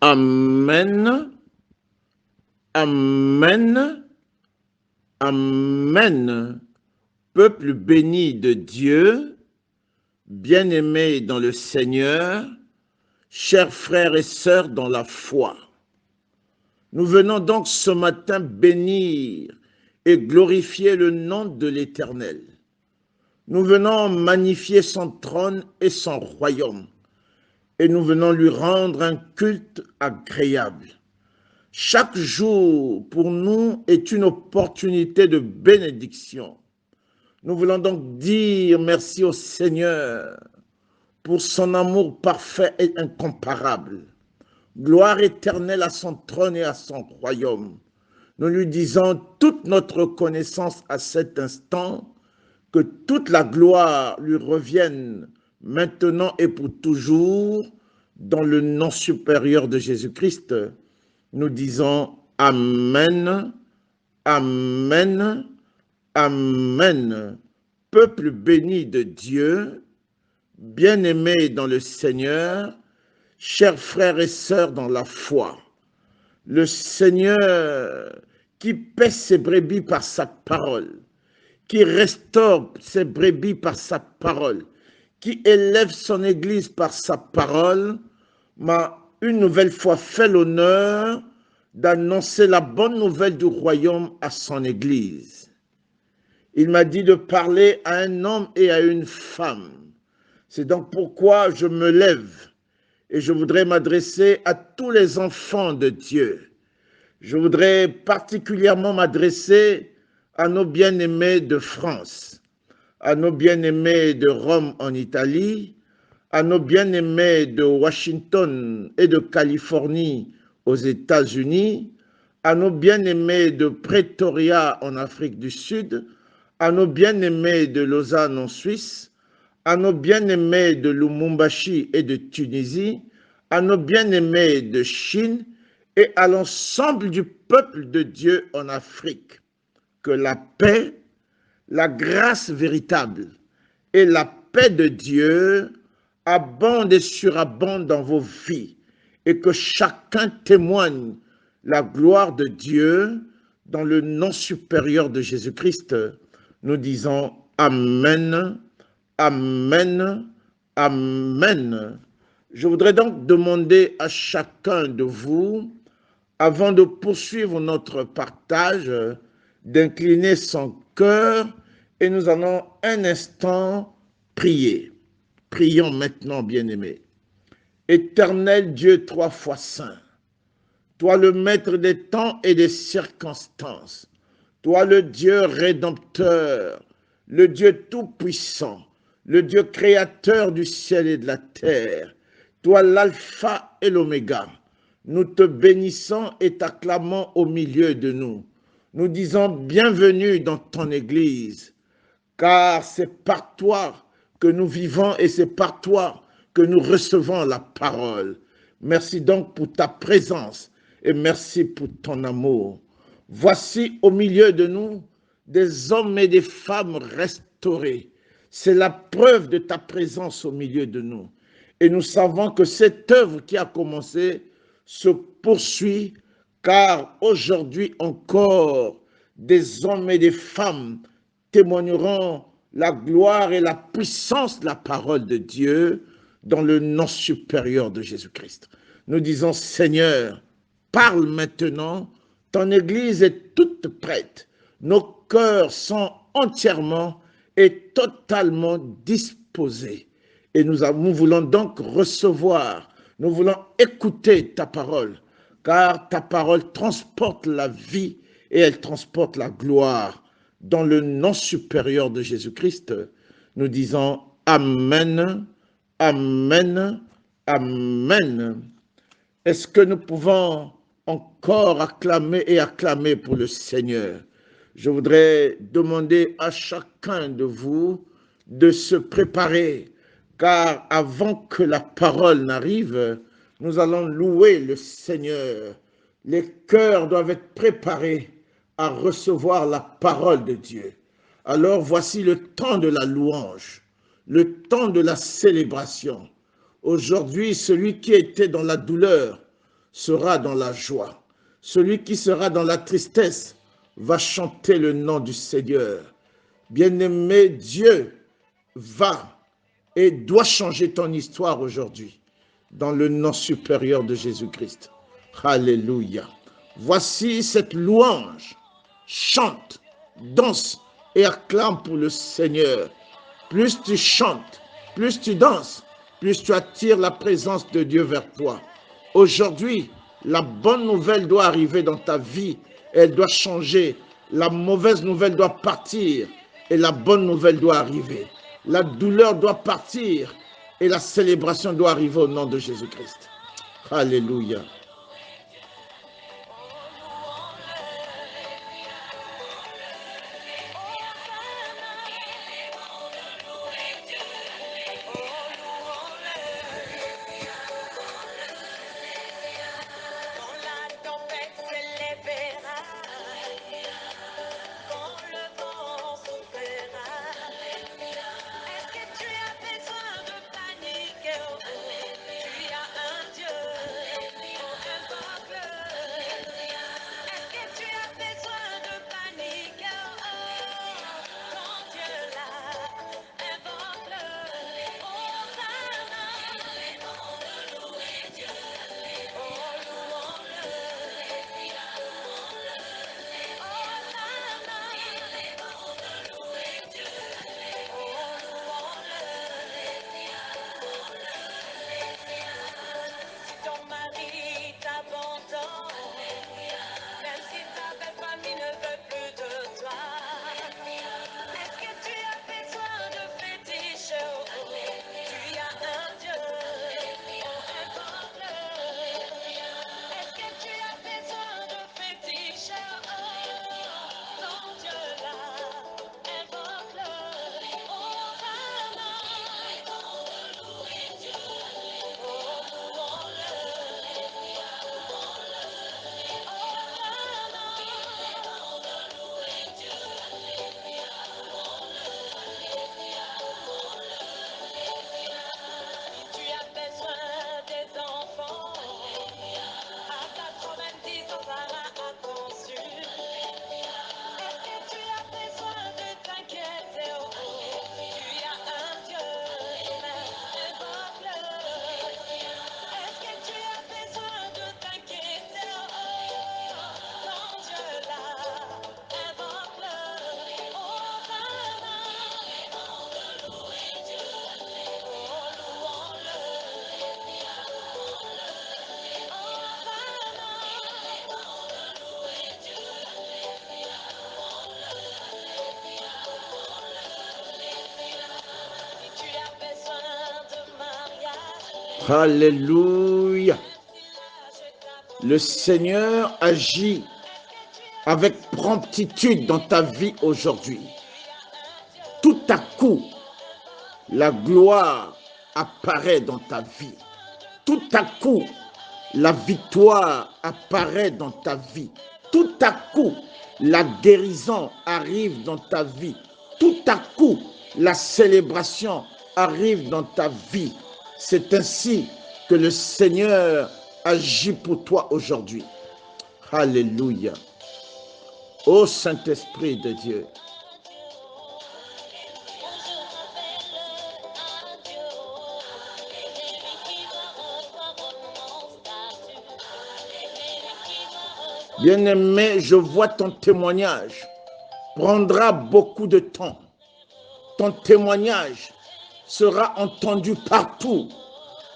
Amen, Amen, Amen. Peuple béni de Dieu, bien-aimés dans le Seigneur, chers frères et sœurs dans la foi. Nous venons donc ce matin bénir et glorifier le nom de l'Éternel. Nous venons magnifier son trône et son royaume, et nous venons lui rendre un culte agréable. Chaque jour, pour nous, est une opportunité de bénédiction. Nous voulons donc dire merci au Seigneur pour son amour parfait et incomparable. Gloire éternelle à son trône et à son royaume. Nous lui disons toute notre reconnaissance à cet instant, que toute la gloire lui revienne maintenant et pour toujours, dans le nom supérieur de Jésus-Christ. Nous disons Amen, Amen, Amen. Peuple béni de Dieu, bien-aimés dans le Seigneur, chers frères et sœurs dans la foi, le Seigneur qui paie ses brebis par sa parole, qui restaure ses brebis par sa parole, qui élève son Église par sa parole, m'a une nouvelle fois fait l'honneur d'annoncer la bonne nouvelle du royaume à son Église. Il m'a dit de parler à un homme et à une femme. C'est donc pourquoi je me lève et je voudrais m'adresser à tous les enfants de Dieu. Je voudrais particulièrement m'adresser à nos bien-aimés de France, à nos bien-aimés de Rome en Italie, à nos bien-aimés de Washington et de Californie aux États-Unis, à nos bien-aimés de Pretoria en Afrique du Sud, à nos bien-aimés de Lausanne en Suisse, à nos bien-aimés de Lubumbashi et de Tunisie, à nos bien-aimés de Chine et à l'ensemble du peuple de Dieu en Afrique. Que la paix, la grâce véritable et la paix de Dieu abondent et surabondent dans vos vies et que chacun témoigne la gloire de Dieu dans le nom supérieur de Jésus-Christ. Nous disons Amen, Amen, Amen. Je voudrais donc demander à chacun de vous, avant de poursuivre notre partage, d'incliner son cœur et nous allons un instant prier. Prions maintenant, bien-aimés. Éternel Dieu trois fois saint, toi le maître des temps et des circonstances, toi le Dieu rédempteur, le Dieu tout-puissant, le Dieu créateur du ciel et de la terre, toi l'alpha et l'oméga, nous te bénissons et t'acclamons au milieu de nous. Nous disons bienvenue dans ton Église, car c'est par toi que nous vivons et c'est par toi que nous recevons la parole. Merci donc pour ta présence et merci pour ton amour. Voici au milieu de nous des hommes et des femmes restaurés. C'est la preuve de ta présence au milieu de nous. Et nous savons que cette œuvre qui a commencé se poursuit, car aujourd'hui encore, des hommes et des femmes témoigneront la gloire et la puissance de la parole de Dieu dans le nom supérieur de Jésus-Christ. Nous disons, Seigneur, parle maintenant, ton Église est toute prête, nos cœurs sont entièrement et totalement disposés. Et nous voulons donc recevoir, nous voulons écouter ta parole, car ta parole transporte la vie et elle transporte la gloire. Dans le nom supérieur de Jésus-Christ, nous disons Amen, Amen, Amen. Est-ce que nous pouvons encore acclamer et acclamer pour le Seigneur? Je voudrais demander à chacun de vous de se préparer, car avant que la parole n'arrive, nous allons louer le Seigneur. Les cœurs doivent être préparés à recevoir la parole de Dieu. Alors voici le temps de la louange, le temps de la célébration. Aujourd'hui, celui qui était dans la douleur, sera dans la joie. Celui qui sera dans la tristesse va chanter le nom du Seigneur. Bien-aimé, Dieu va et doit changer ton histoire aujourd'hui dans le nom supérieur de Jésus-Christ. Alléluia. Voici cette louange. Chante, danse et acclame pour le Seigneur. Plus tu chantes, plus tu danses, plus tu attires la présence de Dieu vers toi. Aujourd'hui, la bonne nouvelle doit arriver dans ta vie. Elle doit changer. La mauvaise nouvelle doit partir et la bonne nouvelle doit arriver. La douleur doit partir et la célébration doit arriver au nom de Jésus-Christ. Alléluia. Alléluia. Le Seigneur agit avec promptitude dans ta vie aujourd'hui. Tout à coup, la gloire apparaît dans ta vie. Tout à coup, la victoire apparaît dans ta vie. Tout à coup, la guérison arrive dans ta vie. Tout à coup, la célébration arrive dans ta vie. C'est ainsi que le Seigneur agit pour toi aujourd'hui. Alléluia. Ô Saint-Esprit de Dieu. Bien-aimé, je vois ton témoignage. Prendra beaucoup de temps. Ton témoignage sera entendu partout,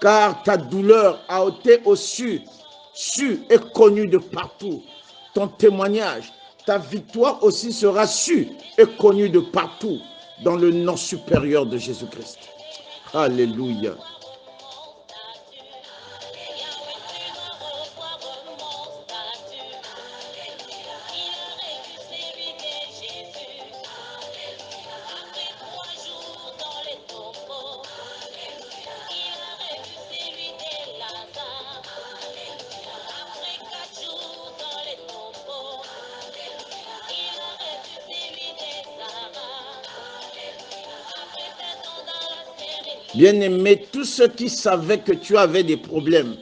car ta douleur a été su et connue de partout. Ton témoignage, ta victoire aussi sera su et connue de partout, dans le nom supérieur de Jésus-Christ. Alléluia. Bien-aimé, tous ceux qui savaient que tu avais des problèmes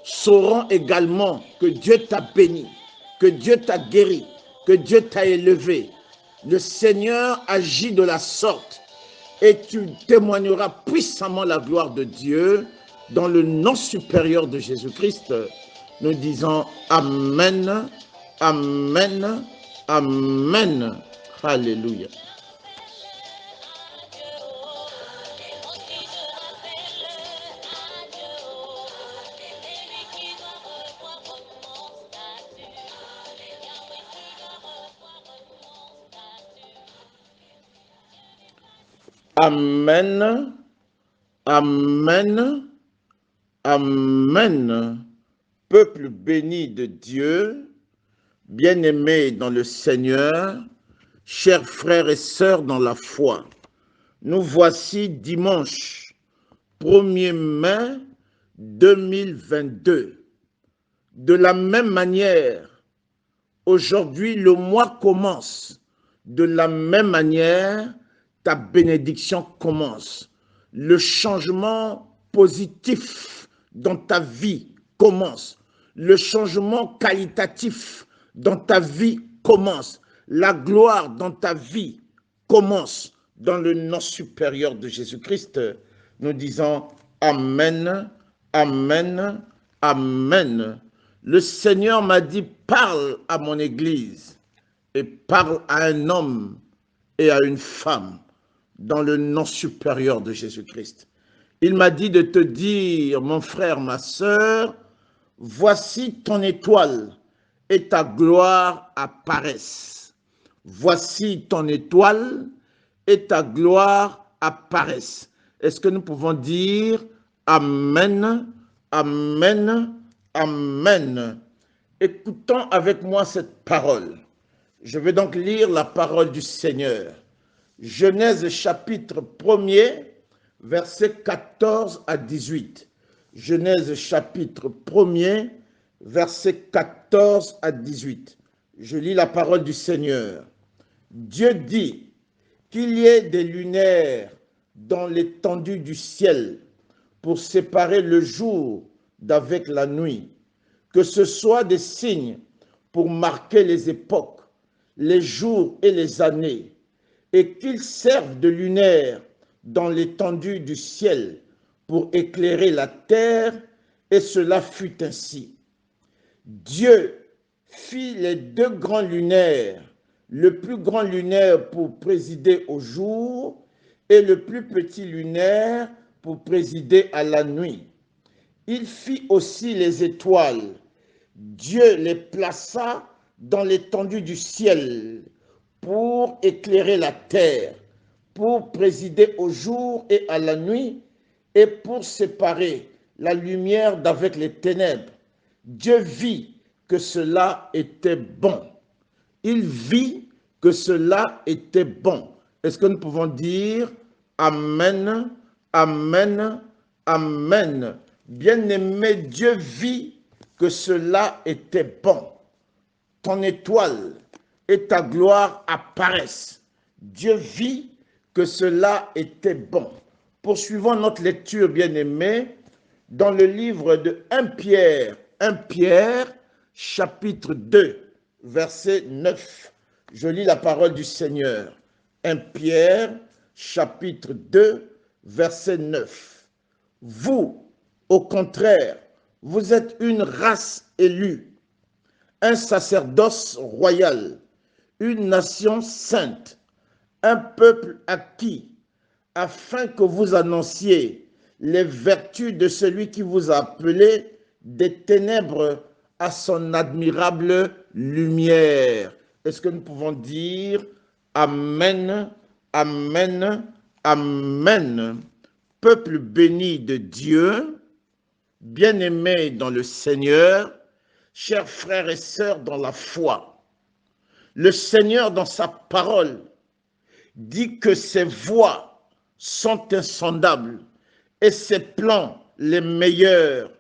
sauront également que Dieu t'a béni, que Dieu t'a guéri, que Dieu t'a élevé. Le Seigneur agit de la sorte et tu témoigneras puissamment la gloire de Dieu dans le nom supérieur de Jésus-Christ. Nous disons Amen, Amen, Amen. Alléluia. Amen, Amen, Amen. Peuple béni de Dieu, bien-aimés dans le Seigneur, chers frères et sœurs dans la foi, nous voici dimanche 1er mai 2022. De la même manière, aujourd'hui le mois commence. De la même manière, ta bénédiction commence. Le changement positif dans ta vie commence. Le changement qualitatif dans ta vie commence. La gloire dans ta vie commence. Dans le nom supérieur de Jésus-Christ, nous disons Amen, Amen, Amen. Le Seigneur m'a dit, parle à mon Église et parle à un homme et à une femme dans le nom supérieur de Jésus-Christ. Il m'a dit de te dire, mon frère, ma sœur, voici ton étoile et ta gloire apparaissent. Voici ton étoile et ta gloire apparaissent. Est-ce que nous pouvons dire Amen, Amen, Amen. Écoutons avec moi cette parole. Je vais donc lire la parole du Seigneur. Genèse chapitre 1er, versets 14 à 18. Genèse chapitre 1er, versets 14 à 18. Je lis la parole du Seigneur. Dieu dit qu'il y ait des lunaires dans l'étendue du ciel pour séparer le jour d'avec la nuit, que ce soit des signes pour marquer les époques, les jours et les années, et qu'ils servent de lunaires dans l'étendue du ciel pour éclairer la terre, et cela fut ainsi. Dieu fit les deux grands lunaires, le plus grand lunaire pour présider au jour et le plus petit lunaire pour présider à la nuit. Il fit aussi les étoiles. Dieu les plaça dans l'étendue du ciel pour éclairer la terre, pour présider au jour et à la nuit et pour séparer la lumière d'avec les ténèbres. Dieu vit que cela était bon. Il vit que cela était bon. Est-ce que nous pouvons dire Amen, Amen, Amen. Bien-aimé, Dieu vit que cela était bon. Ton étoile et ta gloire apparaissent. Dieu vit que cela était bon. Poursuivons notre lecture, bien-aimé, dans le livre de 1 Pierre, chapitre 2, verset 9. Je lis la parole du Seigneur. 1 Pierre, chapitre 2, verset 9. Vous, au contraire, vous êtes une race élue, un sacerdoce royal, une nation sainte, un peuple acquis, afin que vous annonciez les vertus de celui qui vous a appelé des ténèbres à son admirable lumière. Est-ce que nous pouvons dire Amen, Amen, Amen. Peuple béni de Dieu, bien-aimés dans le Seigneur, chers frères et sœurs dans la foi, le Seigneur dans sa parole dit que ses voies sont insondables et ses plans les meilleurs.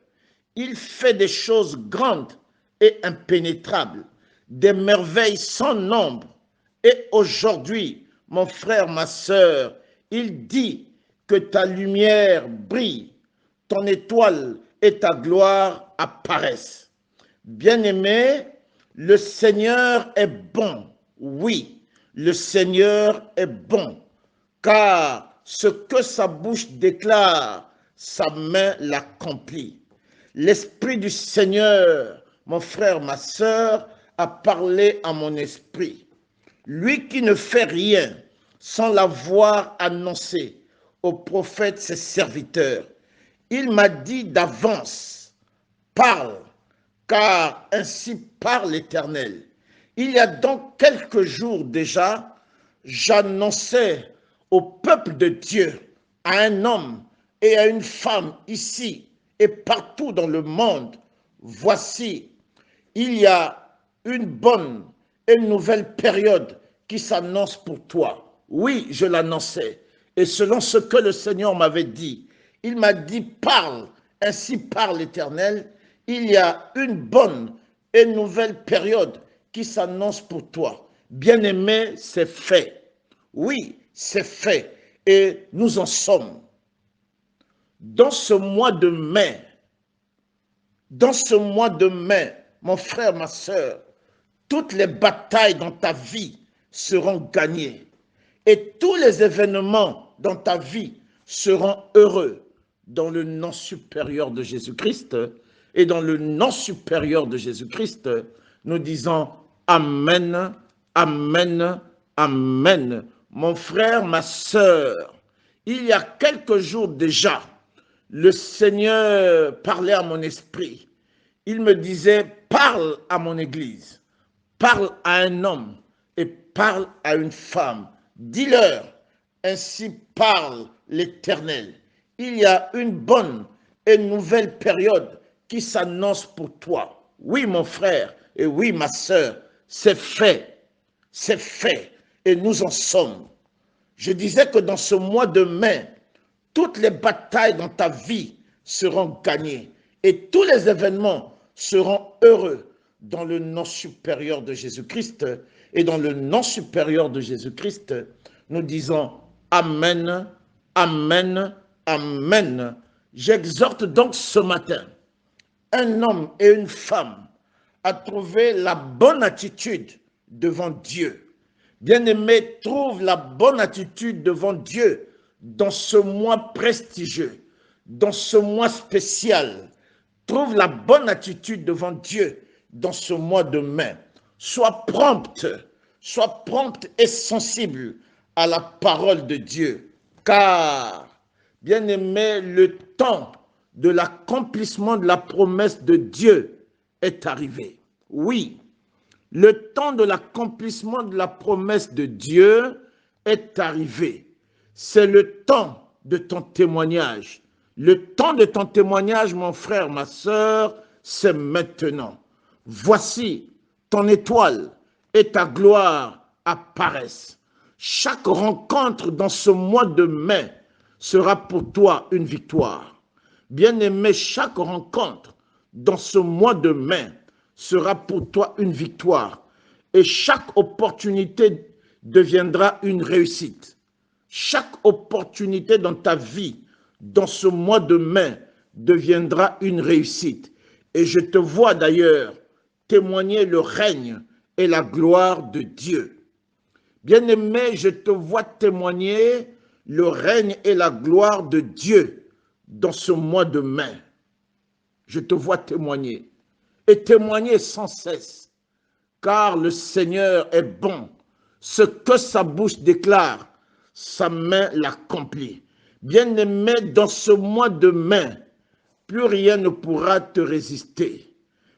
Il fait des choses grandes et impénétrables, des merveilles sans nombre. Et aujourd'hui, mon frère, ma sœur, il dit que ta lumière brille, ton étoile et ta gloire apparaisse. Bien-aimés, le Seigneur est bon. Oui, le Seigneur est bon, car ce que sa bouche déclare, sa main l'accomplit. L'Esprit du Seigneur, mon frère, ma sœur, a parlé à mon esprit. Lui qui ne fait rien sans l'avoir annoncé aux prophètes, ses serviteurs, il m'a dit d'avance, parle, car ainsi parle l'Éternel. Il y a donc quelques jours déjà, j'annonçais au peuple de Dieu, à un homme et à une femme ici et partout dans le monde, voici, il y a une bonne et nouvelle période qui s'annonce pour toi. Oui, je l'annonçais. Et selon ce que le Seigneur m'avait dit, il m'a dit, parle, ainsi parle l'Éternel, il y a une bonne et nouvelle période qui s'annonce pour toi. Bien-aimé, c'est fait. Oui, c'est fait. Et nous en sommes. Dans ce mois de mai, mon frère, ma sœur, toutes les batailles dans ta vie seront gagnées. Et tous les événements dans ta vie seront heureux dans le nom supérieur de Jésus-Christ. Et dans le nom supérieur de Jésus-Christ, nous disons Amen, Amen, Amen. Mon frère, ma sœur, il y a quelques jours déjà, le Seigneur parlait à mon esprit. Il me disait, parle à mon église, parle à un homme et parle à une femme. Dis-leur, ainsi parle l'Éternel. Il y a une bonne et nouvelle période qui s'annonce pour toi. Oui, mon frère, et oui, ma sœur, c'est fait, et nous en sommes. Je disais que dans ce mois de mai, toutes les batailles dans ta vie seront gagnées et tous les événements seront heureux dans le nom supérieur de Jésus-Christ. Et dans le nom supérieur de Jésus-Christ, nous disons Amen, Amen, Amen. J'exhorte donc ce matin un homme et une femme à trouver la bonne attitude devant Dieu. Bien-aimé, trouve la bonne attitude devant Dieu dans ce mois prestigieux, dans ce mois spécial. Trouve la bonne attitude devant Dieu dans ce mois de mai. Sois prompte et sensible à la parole de Dieu. Car, bien-aimé, le temps de l'accomplissement de la promesse de Dieu est arrivé. Oui, le temps de l'accomplissement de la promesse de Dieu est arrivé. C'est le temps de ton témoignage. Le temps de ton témoignage, mon frère, ma sœur, c'est maintenant. Voici ton étoile et ta gloire apparaissent. Chaque rencontre dans ce mois de mai sera pour toi une victoire. Bien-aimé, chaque rencontre dans ce mois de mai sera pour toi une victoire. Et chaque opportunité deviendra une réussite. Chaque opportunité dans ta vie, dans ce mois de mai, deviendra une réussite. Et je te vois d'ailleurs témoigner le règne et la gloire de Dieu. Bien-aimé, je te vois témoigner le règne et la gloire de Dieu dans ce mois de mai. Je te vois témoigner et témoigner sans cesse, car le Seigneur est bon. Ce que sa bouche déclare, sa main l'accomplit. Bien-aimé, dans ce mois de mai, plus rien ne pourra te résister.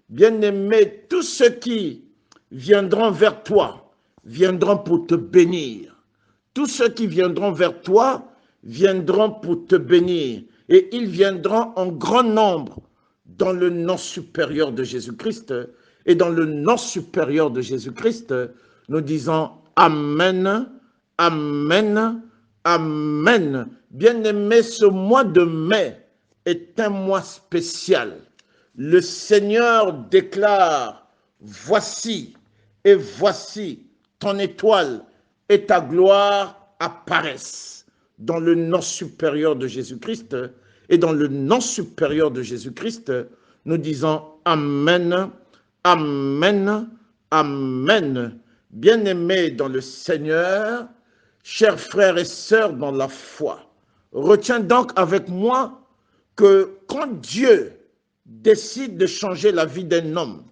Bien-aimé, tous ceux qui viendront vers toi viendront pour te bénir. Tous ceux qui viendront vers toi viendront pour te bénir. Et ils viendront en grand nombre dans le nom supérieur de Jésus-Christ. Et dans le nom supérieur de Jésus-Christ, nous disons Amen, Amen, Amen. Bien-aimé, ce mois de mai est un mois spécial. Le Seigneur déclare, voici et voici ton étoile et ta gloire apparaissent dans le nom supérieur de Jésus-Christ. Et dans le nom supérieur de Jésus-Christ, nous disons Amen, Amen, Amen. Bien-aimés dans le Seigneur, chers frères et sœurs dans la foi, retiens donc avec moi que quand Dieu décide de changer la vie d'un homme,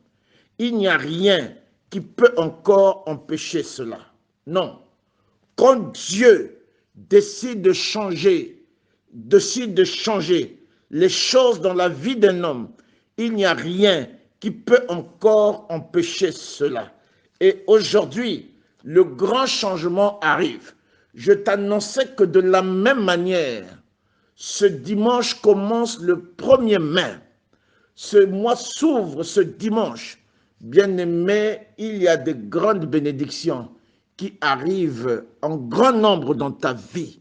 il n'y a rien qui peut encore empêcher cela. Non. Quand Dieu décide de changer les choses dans la vie d'un homme, il n'y a rien qui peut encore empêcher cela. Et aujourd'hui, le grand changement arrive. Je t'annonçais que de la même manière, ce dimanche commence le 1er mai. Ce mois s'ouvre ce dimanche. Bien-aimé, il y a de grandes bénédictions qui arrivent en grand nombre dans ta vie.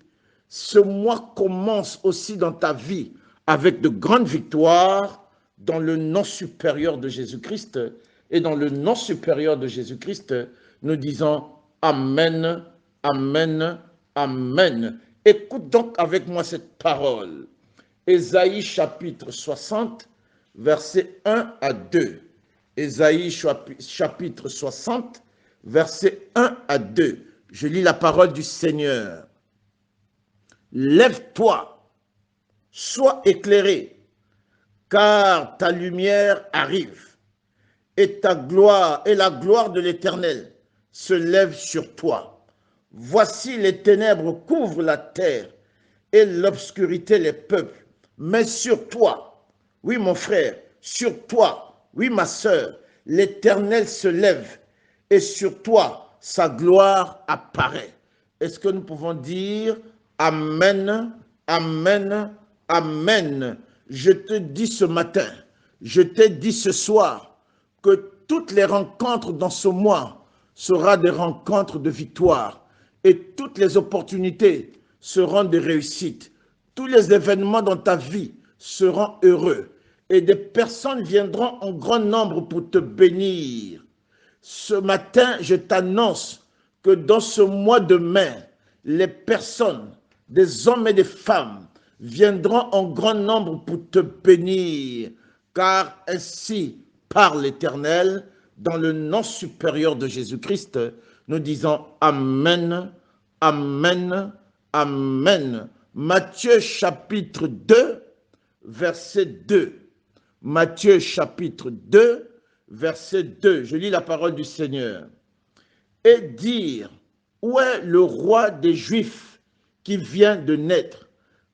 Ce mois commence aussi dans ta vie avec de grandes victoires dans le nom supérieur de Jésus-Christ. Et dans le nom supérieur de Jésus-Christ, nous disons Amen, Amen, Amen. Écoute donc avec moi cette parole. Ésaïe chapitre 60, versets 1 à 2. Ésaïe chapitre 60, versets 1 à 2. Je lis la parole du Seigneur. Lève-toi, sois éclairé, car ta lumière arrive, et ta gloire et la gloire de l'Éternel se lève sur toi. Voici les ténèbres couvrent la terre, et l'obscurité les peuples. Mais sur toi, oui mon frère, sur toi, oui ma sœur, l'Éternel se lève, et sur toi, sa gloire apparaît. Est-ce que nous pouvons dire Amen, Amen, Amen. Je te dis ce matin, je t'ai dit ce soir, que toutes les rencontres dans ce mois seront des rencontres de victoire et toutes les opportunités seront des réussites. Tous les événements dans ta vie seront heureux et des personnes viendront en grand nombre pour te bénir. Ce matin, je t'annonce que dans ce mois de mai, les personnes, des hommes et des femmes, viendront en grand nombre pour te bénir, car ainsi parle l'Éternel, dans le nom supérieur de Jésus-Christ, nous disons Amen, Amen, Amen. Matthieu chapitre 2, verset 2. Matthieu chapitre 2, verset 2. Je lis la parole du Seigneur. Et dire, où est le roi des Juifs qui vient de naître?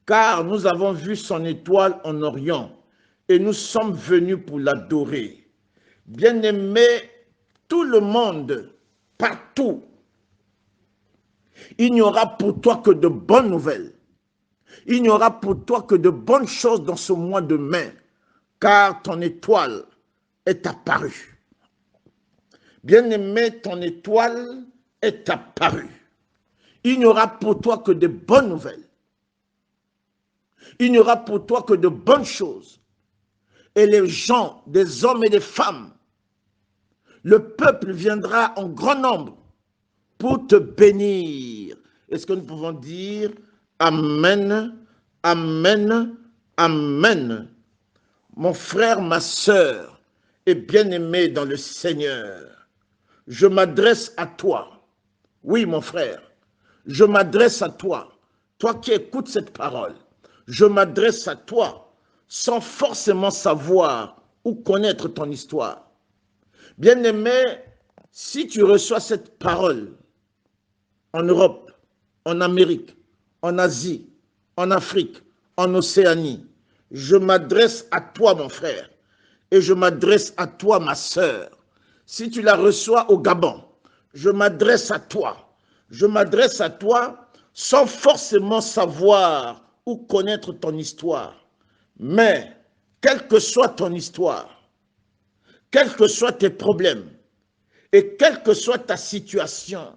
Car nous avons vu son étoile en Orient et nous sommes venus pour l'adorer. Bien-aimé, tout le monde, partout, il n'y aura pour toi que de bonnes nouvelles. Il n'y aura pour toi que de bonnes choses dans ce mois de mai, car ton étoile est apparue. Bien-aimé, ton étoile est apparue. Il n'y aura pour toi que de bonnes nouvelles. Il n'y aura pour toi que de bonnes choses. Et les gens, des hommes et des femmes, le peuple viendra en grand nombre pour te bénir. Est-ce que nous pouvons dire Amen, Amen, Amen. Mon frère, ma sœur, et bien-aimé dans le Seigneur, je m'adresse à toi. Oui, mon frère, je m'adresse à toi, toi qui écoutes cette parole. Je m'adresse à toi sans forcément savoir ou connaître ton histoire. Bien-aimé, si tu reçois cette parole en Europe, en Amérique, en Asie, en Afrique, en Océanie, je m'adresse à toi, mon frère, et je m'adresse à toi, ma sœur. Si tu la reçois au Gabon, je m'adresse à toi. Je m'adresse à toi sans forcément savoir ou connaître ton histoire. Mais, quelle que soit ton histoire, quels que soient tes problèmes et quelle que soit ta situation,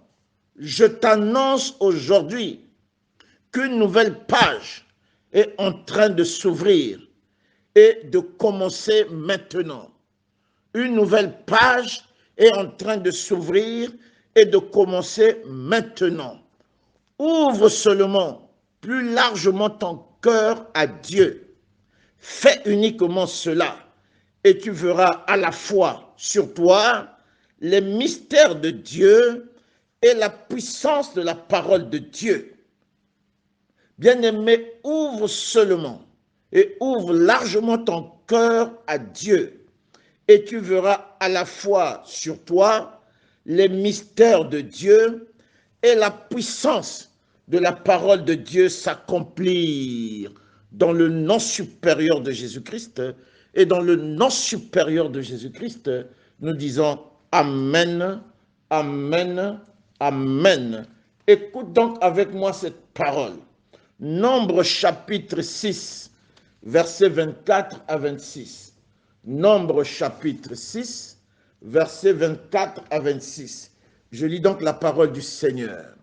je t'annonce aujourd'hui qu'une nouvelle page est en train de s'ouvrir et de commencer maintenant. Une nouvelle page est en train de s'ouvrir et de commencer maintenant. Ouvre seulement plus largement ton cœur à Dieu. Fais uniquement cela et tu verras à la fois sur toi les mystères de Dieu et la puissance de la parole de Dieu. Bien-aimé, ouvre seulement et ouvre largement ton cœur à Dieu et tu verras à la fois sur toi les mystères de Dieu et la puissance de la parole de Dieu s'accomplir dans le nom supérieur de Jésus-Christ. Et dans le nom supérieur de Jésus-Christ, nous disons Amen, Amen, Amen. Écoute donc avec moi cette parole. Nombre chapitre 6, versets 24 à 26. Nombre chapitre 6, versets 24 à 26. Je lis donc la parole du Seigneur.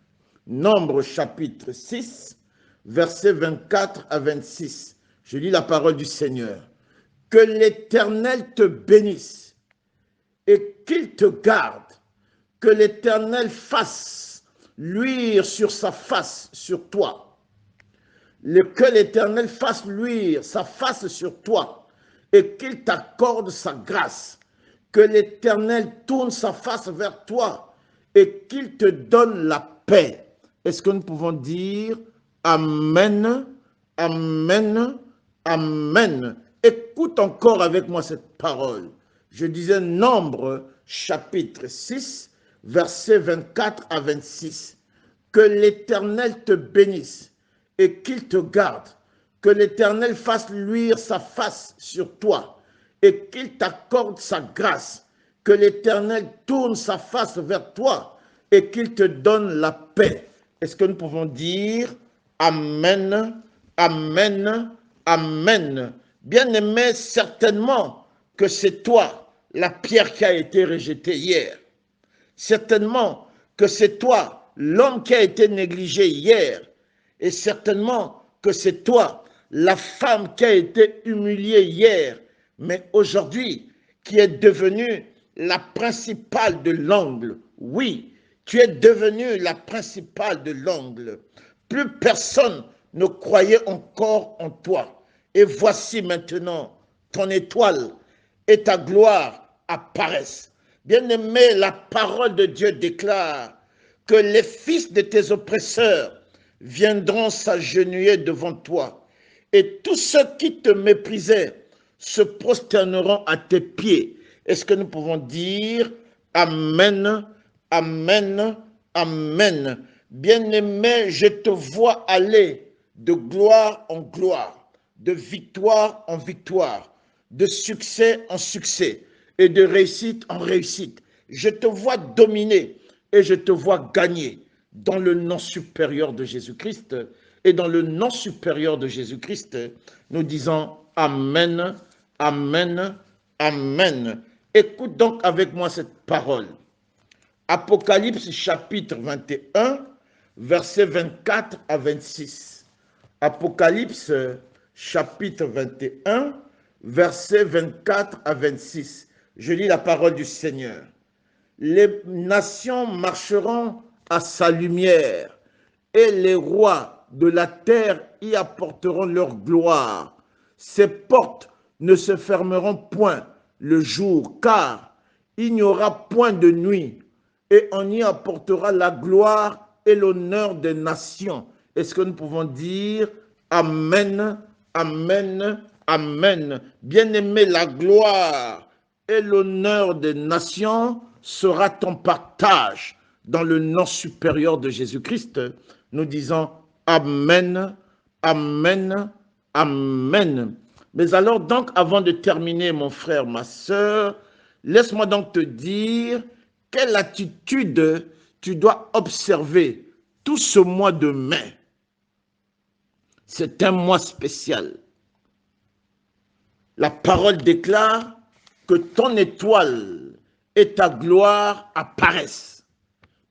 Nombre chapitre 6, versets 24 à 26. Je lis la parole du Seigneur. Que l'Éternel te bénisse et qu'il te garde. Que l'Éternel fasse luire sur sa face sur toi. Que l'Éternel fasse luire sa face sur toi et qu'il t'accorde sa grâce. Que l'Éternel tourne sa face vers toi et qu'il te donne la paix. Est-ce que nous pouvons dire Amen, Amen, Amen. Écoute encore avec moi cette parole. Je disais Nombre chapitre 6, versets 24 à 26. Que l'Éternel te bénisse et qu'il te garde. Que l'Éternel fasse luire sa face sur toi et qu'il t'accorde sa grâce. Que l'Éternel tourne sa face vers toi et qu'il te donne la paix. Est-ce que nous pouvons dire Amen, Amen, Amen. Bien-aimé, certainement que c'est toi la pierre qui a été rejetée hier. Certainement que c'est toi l'homme qui a été négligé hier. Et certainement que c'est toi la femme qui a été humiliée hier, mais aujourd'hui qui est devenue la principale de l'angle. Oui, tu es devenue la principale de l'angle. Plus personne ne croyait encore en toi. Et voici maintenant ton étoile et ta gloire apparaissent. Bien-aimé, la parole de Dieu déclare que les fils de tes oppresseurs viendront s'agenouiller devant toi. Et tous ceux qui te méprisaient se prosterneront à tes pieds. Est-ce que nous pouvons dire Amen, Amen, Amen. Bien-aimé, je te vois aller de gloire en gloire, de victoire en victoire, de succès en succès et de réussite en réussite. Je te vois dominer et je te vois gagner dans le nom supérieur de Jésus-Christ. Et dans le nom supérieur de Jésus-Christ, nous disons Amen, Amen, Amen. Écoute donc avec moi cette parole. Apocalypse chapitre 21, versets 24 à 26. Apocalypse chapitre 21, versets 24 à 26. Je lis la parole du Seigneur. Les nations marcheront à sa lumière et les rois de la terre y apporteront leur gloire. Ses portes ne se fermeront point le jour, car il n'y aura point de nuit, et on y apportera la gloire et l'honneur des nations. Est-ce que nous pouvons dire Amen, Amen, Amen. Bien-aimé, la gloire et l'honneur des nations sera ton partage dans le nom supérieur de Jésus-Christ. Nous disons Amen, Amen, Amen. Mais alors donc, avant de terminer, mon frère, ma sœur, laisse-moi donc te dire quelle attitude tu dois observer tout ce mois de mai. C'est un mois spécial. La parole déclare que ton étoile et ta gloire apparaissent.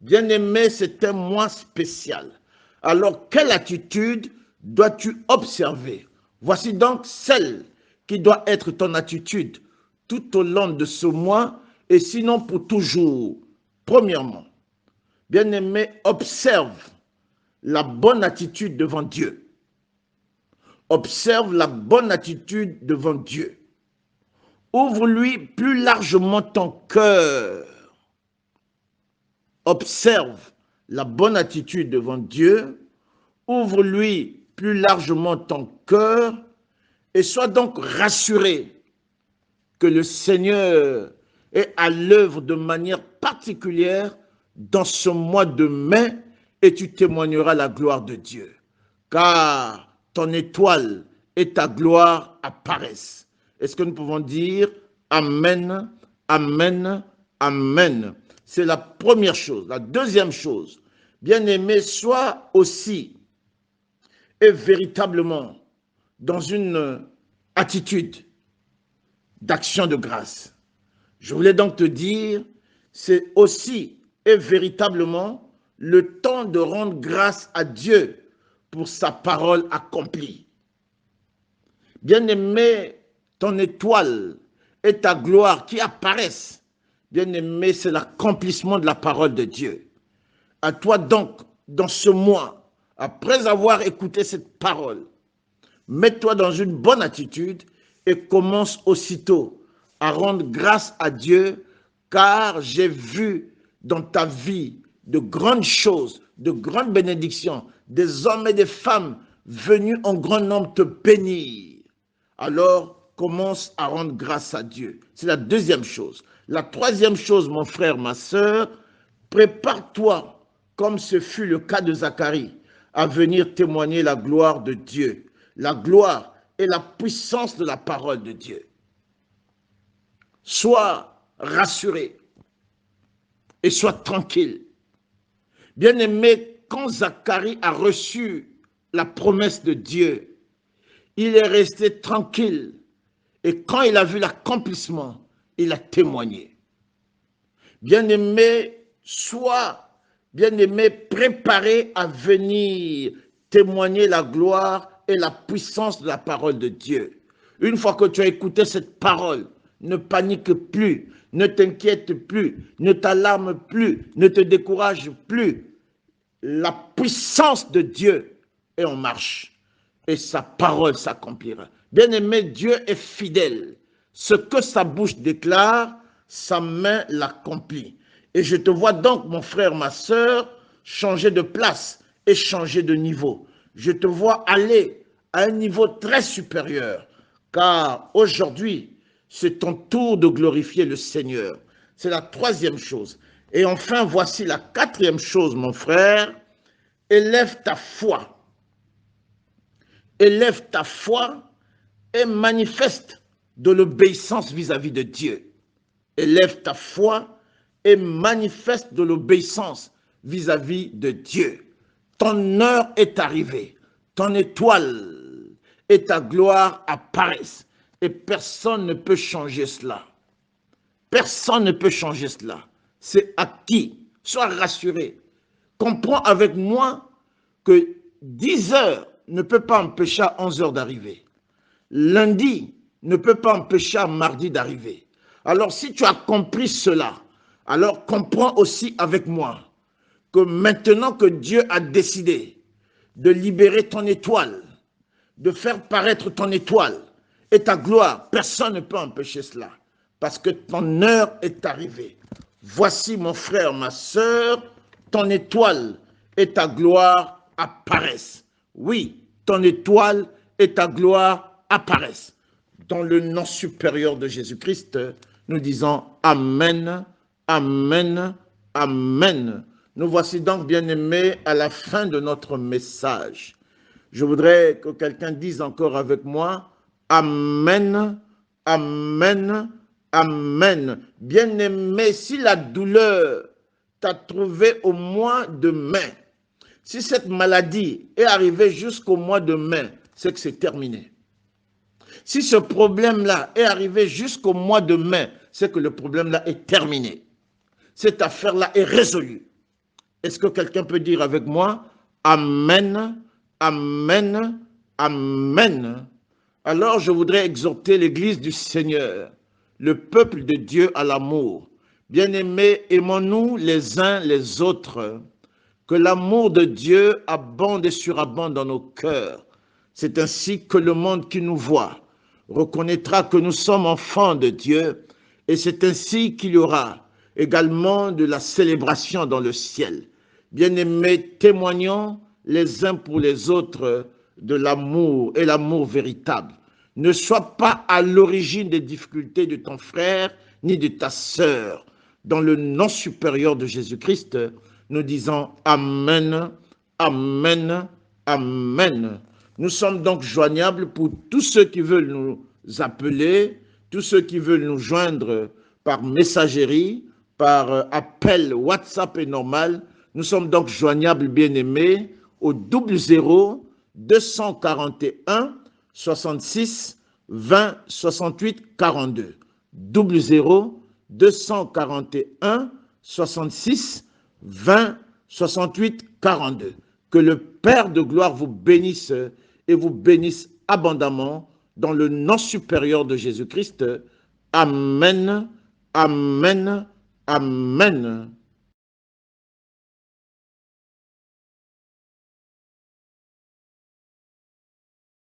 Bien-aimé, c'est un mois spécial. Alors, quelle attitude dois-tu observer? Voici donc celle qui doit être ton attitude tout au long de ce mois et sinon pour toujours. Premièrement, bien-aimé, observe la bonne attitude devant Dieu. Observe la bonne attitude devant Dieu. Ouvre-lui plus largement ton cœur. Observe la bonne attitude devant Dieu. Ouvre-lui plus largement ton cœur et sois donc rassuré que le Seigneur est à l'œuvre de manière particulière dans ce mois de mai et tu témoigneras la gloire de Dieu. Car ton étoile et ta gloire apparaissent. Est-ce que nous pouvons dire Amen, Amen, Amen? C'est la première chose. La deuxième chose, bien-aimé, sois aussi et véritablement dans une attitude d'action de grâce. Je voulais donc te dire, c'est aussi et véritablement le temps de rendre grâce à Dieu pour sa parole accomplie. Bien-aimé, ton étoile et ta gloire qui apparaissent, bien-aimé, c'est l'accomplissement de la parole de Dieu. À toi donc, dans ce mois, après avoir écouté cette parole, mets-toi dans une bonne attitude et commence aussitôt à rendre grâce à Dieu, car j'ai vu dans ta vie de grandes choses, de grandes bénédictions, des hommes et des femmes venus en grand nombre te bénir. Alors, commence à rendre grâce à Dieu. C'est la deuxième chose. La troisième chose, mon frère, ma sœur, prépare-toi, comme ce fut le cas de Zacharie, à venir témoigner la gloire de Dieu. La gloire et la puissance de la parole de Dieu. Sois rassuré et sois tranquille. Bien-aimé, quand Zacharie a reçu la promesse de Dieu, il est resté tranquille et quand il a vu l'accomplissement, il a témoigné. Bien-aimé, sois, bien-aimé, préparé à venir témoigner la gloire et la puissance de la parole de Dieu. Une fois que tu as écouté cette parole, ne panique plus, ne t'inquiète plus, ne t'alarme plus, ne te décourage plus. La puissance de Dieu est en marche et sa parole s'accomplira. Bien-aimé, Dieu est fidèle. Ce que sa bouche déclare, sa main l'accomplit. Et je te vois donc, mon frère, ma sœur, changer de place et changer de niveau. Je te vois aller à un niveau très supérieur, car aujourd'hui, c'est ton tour de glorifier le Seigneur. C'est la troisième chose. Et enfin, voici la quatrième chose, mon frère. Élève ta foi. Élève ta foi et manifeste de l'obéissance vis-à-vis de Dieu. Élève ta foi et manifeste de l'obéissance vis-à-vis de Dieu. Ton heure est arrivée, ton étoile et ta gloire apparaissent et personne ne peut changer cela. Personne ne peut changer cela. C'est acquis. Sois rassuré. Comprends avec moi que 10 heures ne peut pas empêcher à 11 heures d'arriver. Lundi ne peut pas empêcher à mardi d'arriver. Alors si tu as compris cela, alors comprends aussi avec moi que maintenant que Dieu a décidé de libérer ton étoile, de faire paraître ton étoile et ta gloire, personne ne peut empêcher cela parce que ton heure est arrivée. Voici mon frère, ma sœur, ton étoile et ta gloire apparaissent. Oui, ton étoile et ta gloire apparaissent. Dans le nom supérieur de Jésus-Christ, nous disons Amen, Amen, Amen. Nous voici donc, bien-aimés, à la fin de notre message. Je voudrais que quelqu'un dise encore avec moi Amen, Amen, Amen. Bien-aimé, si la douleur t'a trouvé au mois de mai, si cette maladie est arrivée jusqu'au mois de mai, c'est que c'est terminé. Si ce problème-là est arrivé jusqu'au mois de mai, c'est que le problème-là est terminé. Cette affaire-là est résolue. Est-ce que quelqu'un peut dire avec moi Amen, Amen, Amen. Alors je voudrais exhorter l'Église du Seigneur, le peuple de Dieu à l'amour. Bien-aimés, aimons-nous les uns les autres, que l'amour de Dieu abonde et surabonde dans nos cœurs. C'est ainsi que le monde qui nous voit reconnaîtra que nous sommes enfants de Dieu, et c'est ainsi qu'il y aura également de la célébration dans le ciel. Bien-aimés, témoignons les uns pour les autres de l'amour et l'amour véritable. Ne sois pas à l'origine des difficultés de ton frère ni de ta sœur. Dans le nom supérieur de Jésus-Christ, nous disons Amen, Amen, Amen. Nous sommes donc joignables pour tous ceux qui veulent nous appeler, tous ceux qui veulent nous joindre par messagerie, par appel WhatsApp et normal. Nous sommes donc joignables, bien-aimés, au 00 241 66 20 68 42. 00 241 66 20 68 42. Que le Père de gloire vous bénisse et vous bénisse abondamment dans le nom supérieur de Jésus-Christ. Amen, amen, amen.